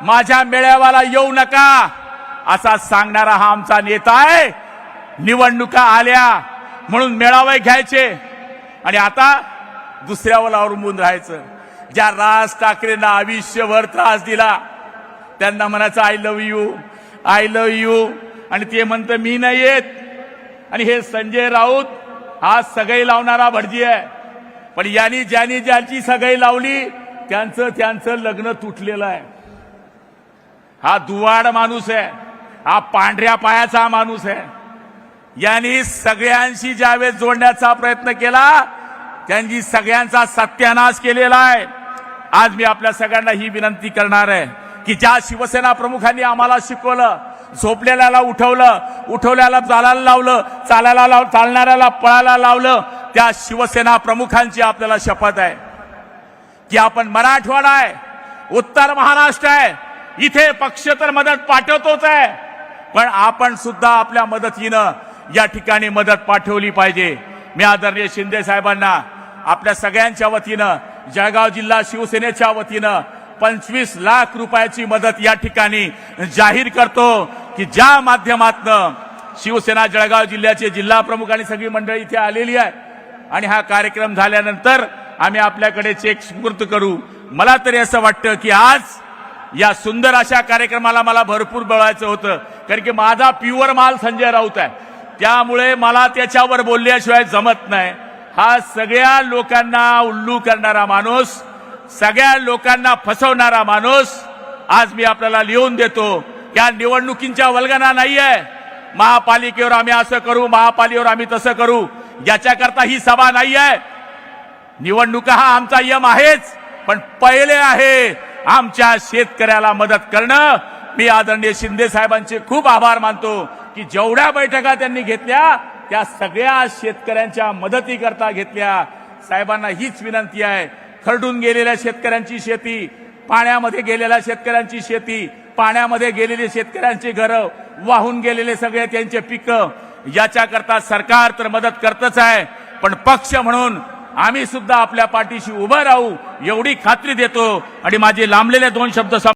माझ्या मेळाव्याला येऊ नका असा सांगणारा हा आमचा नेता आहे। निवडणुका आल्या म्हणून मेळावे घ्यायचे आणि आता दुसऱ्यावर अवलंबून राहायचं। ज्या राज ठाकरेंना आयुष्यभर त्रास दिला त्यांना म्हणायचं I love you, I love you, आणि ते म्हणतं मी नाही येत। आणि हे संजय राऊत हा सगळी लावणारा भटजी आहे, पण यांनी ज्यांची सगळी लावली त्यांचं लग्न तुटलेलं आहे। हा दुवाड माणूस आहे, हा पांढऱ्या पायाचा माणूस आहे। यांनी सगळ्यांशी ज्यावेळेस जोडण्याचा प्रयत्न केला त्यांची सगळ्यांचा सत्यानाश केलेला आहे। आज मी आपल्या सगळ्यांना ही विनंती करणार आहे की ज्या शिवसेना प्रमुखांनी आम्हाला शिकवलं, झोपलेल्याला उठवलं, उठवल्याला चालायला लावलं, चालणाऱ्याला पळायला लावलं, त्या शिवसेना प्रमुखांची आपल्याला शपथ आहे की आपण मराठवाडा आहे, उत्तर महाराष्ट्र आहे, इथे पक्ष तर मदत पाठवतोच आहे, पण आपण सुद्धा आपल्या मदतीनं या ठिकाणी मदत पाठवली पाहिजे। मी आदरणीय शिंदे साहेबांना आपल्या सगळ्यांच्या वतीनं, जळगाव जिल्हा शिवसेनेच्या वतीनं 25 लाख रुपयाची मदत या ठिकाणी जाहीर करतो की ज्या माध्यमातून शिवसेना जळगाव जिल्ह्याचे जिल्हा प्रमुख आणि सगळी मंडळी इथे आलेली आहे आणि हा कार्यक्रम झाल्यानंतर आम्ही आपल्याकडे चेक सुपूर्द करू। मला तरी असं वाटतं की आज या सुंदर अशा कार्यक्रमाला मला भरपूर बोलायचं होतं, कारण की माझा प्युअर माल संजय राऊत आहे, त्यामुळे मला त्याच्यावर बोलल्याशिवाय जमत नाही। हा सगळ्या लोकांना उल्लू करणारा माणूस, सगळ्या लोकांना फसवणारा माणूस आज मी आपल्याला लिहून देतो। या निवडणुकींच्या वल्गना नाहीये, महापालिकेवर आम्ही असं करू, महापालिकेवर आम्ही तसं करू, याच्याकरता ही सभा नाहीये। निवडणुका हा आमचा यम आहेच, पण पहिले आहे आमच्या शेतकऱ्याला मदत करणं। मी आदरणीय शिंदे साहेबांचे खूप आभार मानतो की जेवढ्या बैठका त्यांनी घेतल्या त्या सगळ्या शेतकऱ्यांच्या मदतीकरता घेतल्या। साहेबांना हीच विनंती आहे, खरडून गेलेल्या शेतकऱ्यांची शेती, पाण्यामध्ये गेलेल्या शेतकऱ्यांची शेती, पाण्यामध्ये गेलेले शेतकऱ्यांची घरं, वाहून गेलेले सगळे त्यांचे पिकं, याच्याकरता सरकार तर मदत करतच आहे, पण पक्ष म्हणून आम्ही सुद्धा आपल्या पाठीशी उभं राहू एवढी खात्री देतो। आणि माझे लांबलेले 2 शब्द